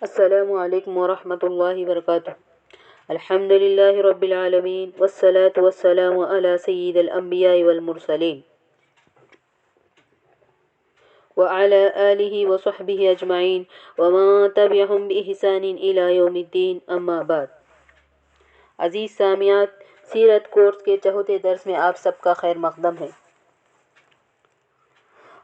السلام علیکم ورحمۃ اللہ وبرکاتہ۔ الحمد للہ رب العالمین والصلاة والسلام علی سید الانبیاء والمرسلین وعلى آلہ وصحبہ اجمعین ومن تبعہم بإحسان الی یوم الدین، اما بعد۔ عزیز سامعات، سیرت کورس کے چوتھے درس میں آپ سب کا خیر مقدم ہے۔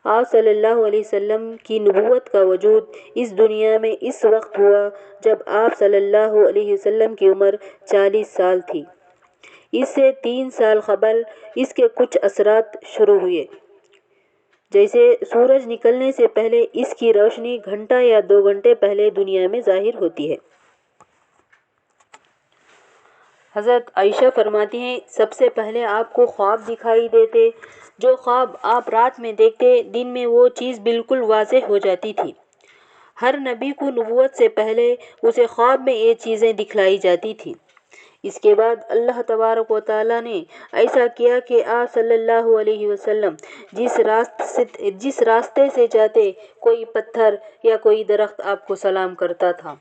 آپ صلی اللہ علیہ وسلم کی نبوت کا وجود اس دنیا میں اس وقت ہوا جب آپ صلی اللہ علیہ وسلم کی عمر 40 سال تھی۔ اس سے 3 سال قبل اس کے کچھ اثرات شروع ہوئے، جیسے سورج نکلنے سے پہلے اس کی روشنی گھنٹہ یا 2 گھنٹے پہلے دنیا میں ظاہر ہوتی ہے۔ حضرت عائشہ فرماتی ہیں، سب سے پہلے آپ کو خواب دکھائی دیتے، جو خواب آپ رات میں دیکھتے دن میں وہ چیز بالکل واضح ہو جاتی تھی۔ ہر نبی کو نبوت سے پہلے اسے خواب میں یہ چیزیں دکھلائی جاتی تھی۔ اس کے بعد اللہ تبارک و تعالیٰ نے ایسا کیا کہ آپ صلی اللہ علیہ وسلم جس راستے سے جاتے کوئی پتھر یا کوئی درخت آپ کو سلام کرتا تھا۔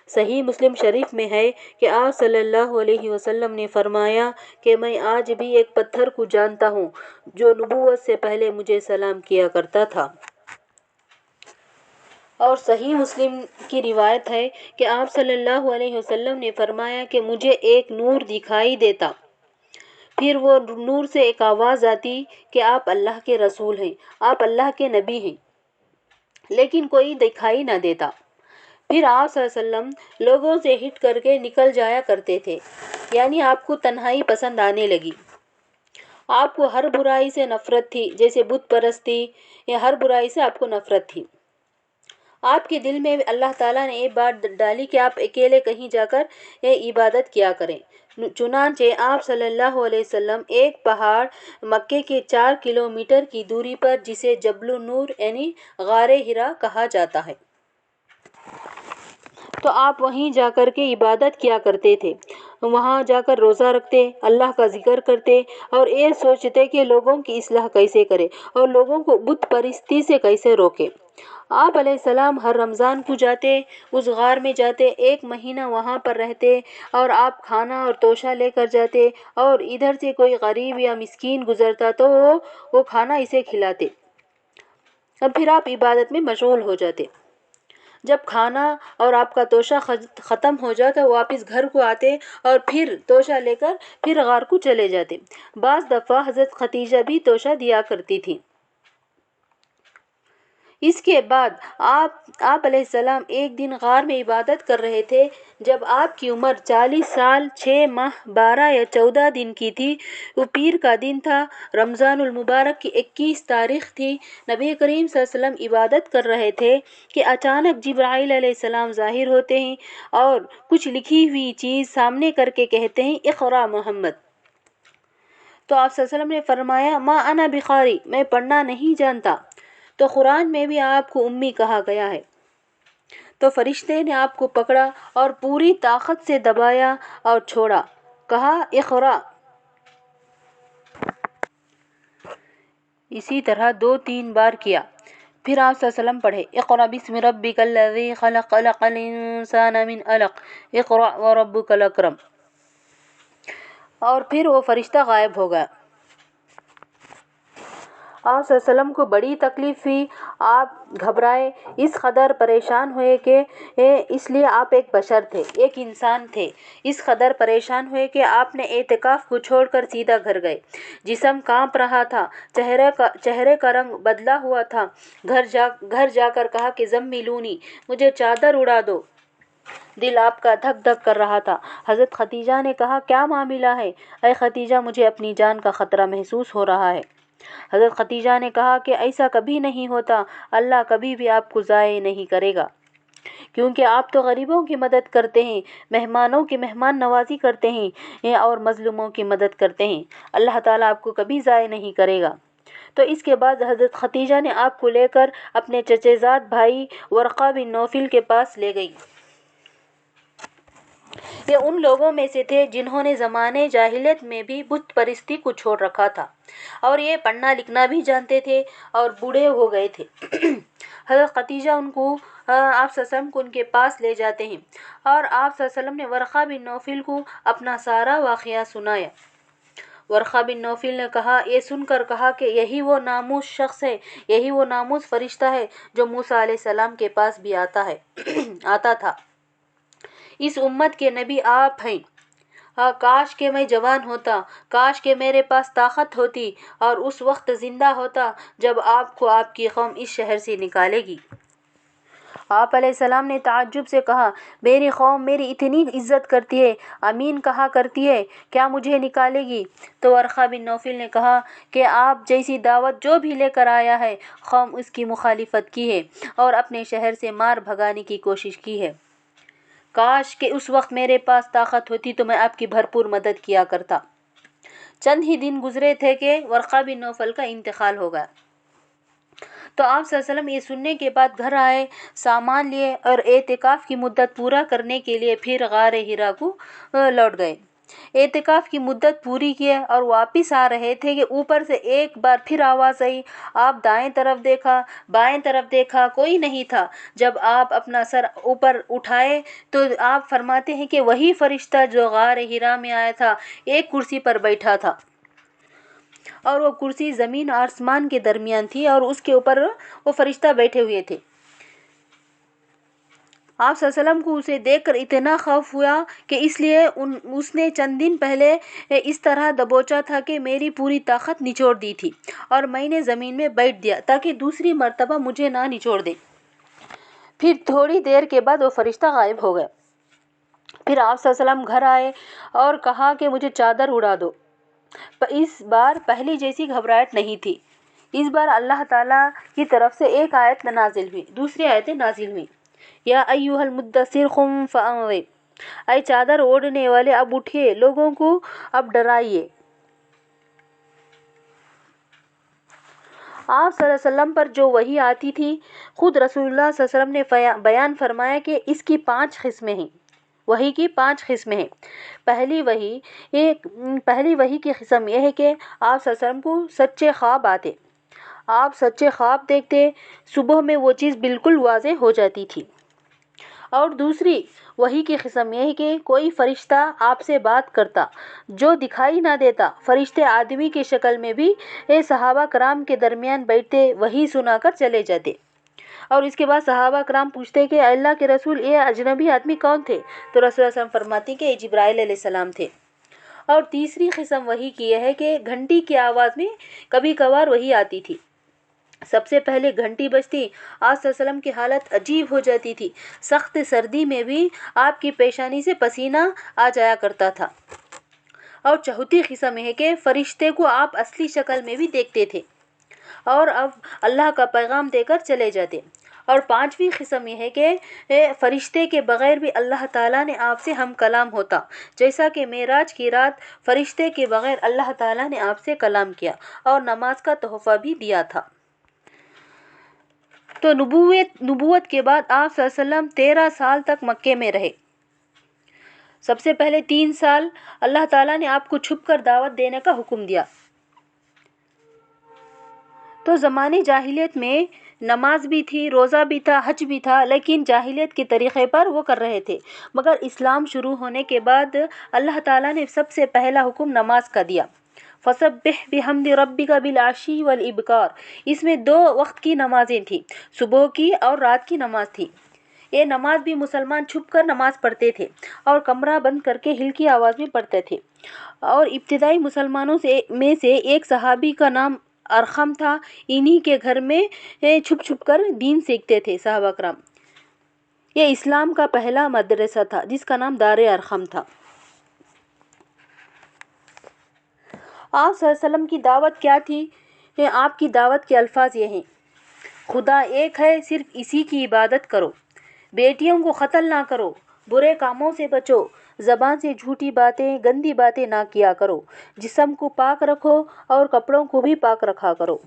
صحیح مسلم شریف میں ہے کہ آپ صلی اللہ علیہ وسلم نے فرمایا کہ میں آج بھی ایک پتھر کو جانتا ہوں جو نبوت سے پہلے مجھے سلام کیا کرتا تھا۔ اور صحیح مسلم کی روایت ہے کہ آپ صلی اللہ علیہ وسلم نے فرمایا کہ مجھے ایک نور دکھائی دیتا، پھر وہ نور سے ایک آواز آتی کہ آپ اللہ کے رسول ہیں، آپ اللہ کے نبی ہیں، لیکن کوئی دکھائی نہ دیتا۔ پھر آپ صلی اللہ علیہ وسلم لوگوں سے ہٹ کر کے نکل جایا کرتے تھے، یعنی آپ کو تنہائی پسند آنے لگی۔ آپ کو ہر برائی سے نفرت تھی، جیسے بت پرستی یا ہر برائی سے آپ کو نفرت تھی۔ آپ کے دل میں اللہ تعالیٰ نے یہ بات ڈالی کہ آپ اکیلے کہیں جا کر یہ عبادت کیا کریں۔ چنانچہ آپ صلی اللہ علیہ وسلم ایک پہاڑ مکے کے 4 کلومیٹر کی دوری پر، جسے جبل النور یعنی غار حرا کہا جاتا ہے، تو آپ وہیں جا کر کے عبادت کیا کرتے تھے۔ وہاں جا کر روزہ رکھتے، اللہ کا ذکر کرتے اور یہ سوچتے کہ لوگوں کی اصلاح کیسے کرے اور لوگوں کو بت پرستی سے کیسے روکے۔ آپ علیہ السلام ہر رمضان کو جاتے، اس غار میں جاتے، 1 مہینہ وہاں پر رہتے اور آپ کھانا اور توشہ لے کر جاتے، اور ادھر سے کوئی غریب یا مسکین گزرتا تو وہ کھانا اسے کھلاتے، اور پھر آپ عبادت میں مشغول ہو جاتے۔ جب کھانا اور آپ کا توشہ ختم ہو جاتا، واپس گھر کو آتے اور پھر توشہ لے کر پھر غار کو چلے جاتے۔ بعض دفعہ حضرت خدیجہ بھی توشہ دیا کرتی تھی۔ اس کے بعد آپ علیہ السلام ایک دن غار میں عبادت کر رہے تھے، جب آپ کی عمر 40 سال 6 ماہ 12 یا 14 دن کی تھی۔ وہ پیر کا دن تھا، رمضان المبارک کی 21 تاریخ تھی۔ نبی کریم صلی اللہ علیہ وسلم عبادت کر رہے تھے کہ اچانک جبرائیل علیہ السلام ظاہر ہوتے ہیں اور کچھ لکھی ہوئی چیز سامنے کر کے کہتے ہیں، اقرا محمد۔ تو آپ صلی اللہ علیہ وسلم نے فرمایا، ما انا بقاری، میں پڑھنا نہیں جانتا۔ تو قرآن میں بھی آپ کو امی کہا گیا ہے۔ تو فرشتے نے آپ کو پکڑا اور پوری طاقت سے دبایا اور چھوڑا، کہا اقرا۔ اسی طرح 2-3 بار کیا۔ پھر آپ صلی اللہ علیہ وسلم پڑھے، اقرا بسم ربک الذی خلق، خلق الانسان من علق، اقرا وربک الاکرم، اور پھر وہ فرشتہ غائب ہو گیا۔ آپ صلی اللہ علیہ وسلم کو بڑی تکلیف ہوئی، آپ گھبرائے، اس قدر پریشان ہوئے کہ اس لیے آپ ایک بشر تھے، ایک انسان تھے، اس قدر پریشان ہوئے کہ آپ نے اعتکاف کو چھوڑ کر سیدھا گھر گئے۔ جسم کانپ رہا تھا، چہرے کا رنگ بدلا ہوا تھا۔ گھر جا کر کہا کہ زملونی، مجھے چادر اڑا دو۔ دل آپ کا دھک دھک کر رہا تھا۔ حضرت خدیجہ نے کہا، کیا معاملہ ہے؟ اے خدیجہ، مجھے اپنی جان کا خطرہ محسوس ہو رہا ہے۔ حضرت خدیجہ نے کہا کہ ایسا کبھی نہیں ہوتا، اللہ کبھی بھی آپ کو ضائع نہیں کرے گا، کیونکہ آپ تو غریبوں کی مدد کرتے ہیں، مہمانوں کی مہمان نوازی کرتے ہیں اور مظلوموں کی مدد کرتے ہیں، اللہ تعالیٰ آپ کو کبھی ضائع نہیں کرے گا۔ تو اس کے بعد حضرت خدیجہ نے آپ کو لے کر اپنے چچیزاد بھائی ورقہ بن نوفل کے پاس لے گئی۔ یہ ان لوگوں میں سے تھے جنہوں نے زمانے جاہلیت میں بھی بت پرستی کو چھوڑ رکھا تھا اور یہ پڑھنا لکھنا بھی جانتے تھے اور بوڑھے ہو گئے تھے۔ حضرت خدیجہ آپ صلی اللہ علیہ وسلم کو ان کے پاس لے جاتے ہیں اور آپ صلی اللہ علیہ وسلم نے ورقہ بن نوفل کو اپنا سارا واقعہ سنایا۔ ورقہ بن نوفل نے یہ سن کر کہا کہ یہی وہ ناموس شخص ہے، یہی وہ ناموس فرشتہ ہے جو موسیٰ علیہ السلام کے پاس بھی آتا تھا۔ اس امت کے نبی آپ ہیں۔ کاش کہ میں جوان ہوتا، کاش کہ میرے پاس طاقت ہوتی اور اس وقت زندہ ہوتا جب آپ کو آپ کی قوم اس شہر سے نکالے گی۔ آپ علیہ السلام نے تعجب سے کہا، میری قوم میری اتنی عزت کرتی ہے، امین کہا کرتی ہے، کیا مجھے نکالے گی؟ تو ورقہ بن نوفل نے کہا کہ آپ جیسی دعوت جو بھی لے کر آیا ہے، قوم اس کی مخالفت کی ہے اور اپنے شہر سے مار بھگانے کی کوشش کی ہے۔ کاش کہ اس وقت میرے پاس طاقت ہوتی تو میں آپ کی بھرپور مدد کیا کرتا۔ چند ہی دن گزرے تھے کہ ورقہ بن نوفل کا انتقال ہو گیا۔ تو آپ صلی اللہ علیہ وسلم یہ سننے کے بعد گھر آئے، سامان لیے اور اعتکاف کی مدت پورا کرنے کے لیے پھر غار حرا کو لوٹ گئے۔ اعتکاف کی مدت پوری کیے اور واپس آ رہے تھے کہ اوپر سے ایک بار پھر آواز آئی۔ آپ دائیں طرف دیکھا، بائیں طرف دیکھا، کوئی نہیں تھا۔ جب آپ اپنا سر اوپر اٹھائے تو آپ فرماتے ہیں کہ وہی فرشتہ جو غار حرا میں آیا تھا ایک کرسی پر بیٹھا تھا اور وہ کرسی زمین اور آسمان کے درمیان تھی اور اس کے اوپر وہ فرشتہ بیٹھے ہوئے تھے۔ آپ صلی اللہ علیہ وسلم کو اسے دیکھ کر اتنا خوف ہوا کہ اس لیے اس نے چند دن پہلے اس طرح دبوچا تھا کہ میری پوری طاقت نچوڑ دی تھی اور میں نے زمین میں بیٹھ دیا تاکہ دوسری مرتبہ مجھے نہ نچوڑ دے۔ پھر تھوڑی دیر کے بعد وہ فرشتہ غائب ہو گیا۔ پھر آپ صلی اللہ علیہ وسلم گھر آئے اور کہا کہ مجھے چادر اڑا دو۔ اس بار پہلی جیسی گھبراہٹ نہیں تھی۔ اس بار اللہ تعالیٰ کی طرف سے ایک آیت نازل ہوئی، دوسری آیتیں نازل ہوئیں۔ یا ایھا المدثر قم فانذر، اے چادر اوڑھنے والے اب اٹھیے، لوگوں کو اب ڈرائیے۔ آپ صلی اللہ علیہ وسلم پر جو وحی آتی تھی، خود رسول اللہ صلی اللہ علیہ وسلم نے بیان فرمایا کہ اس کی 5 قسمیں ہیں۔ وحی کی 5 قسمیں ہیں۔ پہلی وحی کی قسم یہ ہے کہ آپ صلی اللہ علیہ وسلم کو سچے خواب آتے، آپ سچے خواب دیکھتے، صبح میں وہ چیز بالکل واضح ہو جاتی تھی۔ اور دوسری وحی کی قسم یہ ہے کہ کوئی فرشتہ آپ سے بات کرتا جو دکھائی نہ دیتا، فرشتے آدمی کی شکل میں بھی صحابہ کرام کے درمیان بیٹھتے، وحی سنا کر چلے جاتے۔ اور اس کے بعد صحابہ کرام پوچھتے کہ اے اللہ کے رسول، یہ اجنبی آدمی کون تھے؟ تو رسول اللہ صلی اللہ علیہ وسلم فرماتے کہ یہ جبرائیل علیہ السلام تھے۔ اور تیسری قسم وحی کی یہ ہے کہ گھنٹی کی آواز میں کبھی کبھار وحی آتی تھی۔ سب سے پہلے گھنٹی بجتی، آپ صلی اللہ علیہ وسلم کی حالت عجیب ہو جاتی تھی، سخت سردی میں بھی آپ کی پیشانی سے پسینہ آ جایا کرتا تھا۔ اور چوتھی قسم ہے کہ فرشتے کو آپ اصلی شکل میں بھی دیکھتے تھے اور اب اللہ کا پیغام دے کر چلے جاتے۔ اور 5ویں قسم یہ ہے کہ فرشتے کے بغیر بھی اللہ تعالیٰ نے آپ سے ہم کلام ہوتا، جیسا کہ معراج کی رات فرشتے کے بغیر اللہ تعالیٰ نے آپ سے کلام کیا اور نماز کا تحفہ بھی دیا تھا۔ تو نبوت کے بعد آپ صلی اللہ علیہ وسلم 13 سال تک مکے میں رہے۔ سب سے پہلے 3 سال اللہ تعالیٰ نے آپ کو چھپ کر دعوت دینے کا حکم دیا۔ تو زمانے جاہلیت میں نماز بھی تھی، روزہ بھی تھا، حج بھی تھا، لیکن جاہلیت کے طریقے پر وہ کر رہے تھے۔ مگر اسلام شروع ہونے کے بعد اللہ تعالیٰ نے سب سے پہلا حکم نماز کا دیا۔ فَسَبِّحْ بِحَمْدِ رَبِّكَ بِالْعَشِيِّ وَالْإِبْكَارِ۔ اس میں 2 وقت کی نمازیں تھیں، صبح کی اور رات کی نماز تھی۔ یہ نماز بھی مسلمان چھپ کر نماز پڑھتے تھے اور کمرہ بند کر کے ہلکی آواز میں پڑھتے تھے۔ اور ابتدائی مسلمانوں میں سے ایک صحابی کا نام ارقم تھا، انہی کے گھر میں چھپ چھپ کر دین سیکھتے تھے صحابہ کرام۔ یہ اسلام کا پہلا مدرسہ تھا جس کا نام دار ارقم تھا۔ آپ صلی اللہ علیہ وسلم کی دعوت کیا تھی؟ آپ کی دعوت کے الفاظ یہ ہیں: خدا ایک ہے، صرف اسی کی عبادت کرو، بیٹیوں کو قتل نہ کرو، برے کاموں سے بچو، زبان سے جھوٹی باتیں، گندی باتیں نہ کیا کرو، جسم کو پاک رکھو اور کپڑوں کو بھی پاک رکھا کرو۔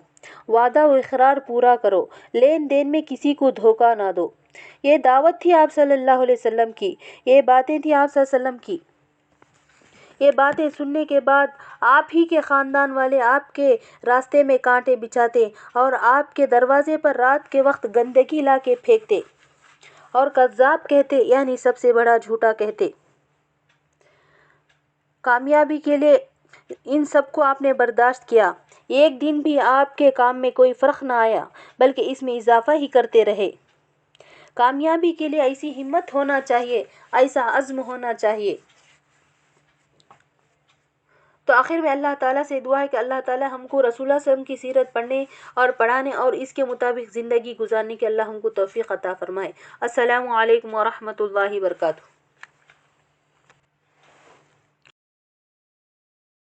وعدہ و اقرار پورا کرو، لین دین میں کسی کو دھوکہ نہ دو۔ یہ دعوت تھی آپ صلی اللہ علیہ وسلم کی، یہ باتیں تھیں آپ صلی اللہ علیہ وسلم کی۔ یہ باتیں سننے کے بعد آپ ہی کے خاندان والے آپ کے راستے میں کانٹے بچھاتے اور آپ کے دروازے پر رات کے وقت گندگی لا کے پھینکتے اور کذاب کہتے، یعنی سب سے بڑا جھوٹا کہتے۔ کامیابی کے لیے ان سب کو آپ نے برداشت کیا، ایک دن بھی آپ کے کام میں کوئی فرق نہ آیا بلکہ اس میں اضافہ ہی کرتے رہے۔ کامیابی کے لیے ایسی ہمت ہونا چاہیے، ایسا عزم ہونا چاہیے۔ تو آخر میں اللہ تعالیٰ سے دعا ہے کہ اللہ تعالیٰ ہم کو رسول اللہ صلی اللہ علیہ وسلم کی سیرت پڑھنے اور پڑھانے اور اس کے مطابق زندگی گزارنے کی اللہ ہم کو توفیق عطا فرمائے۔ السلام علیکم ورحمۃ اللہ وبرکاتہ۔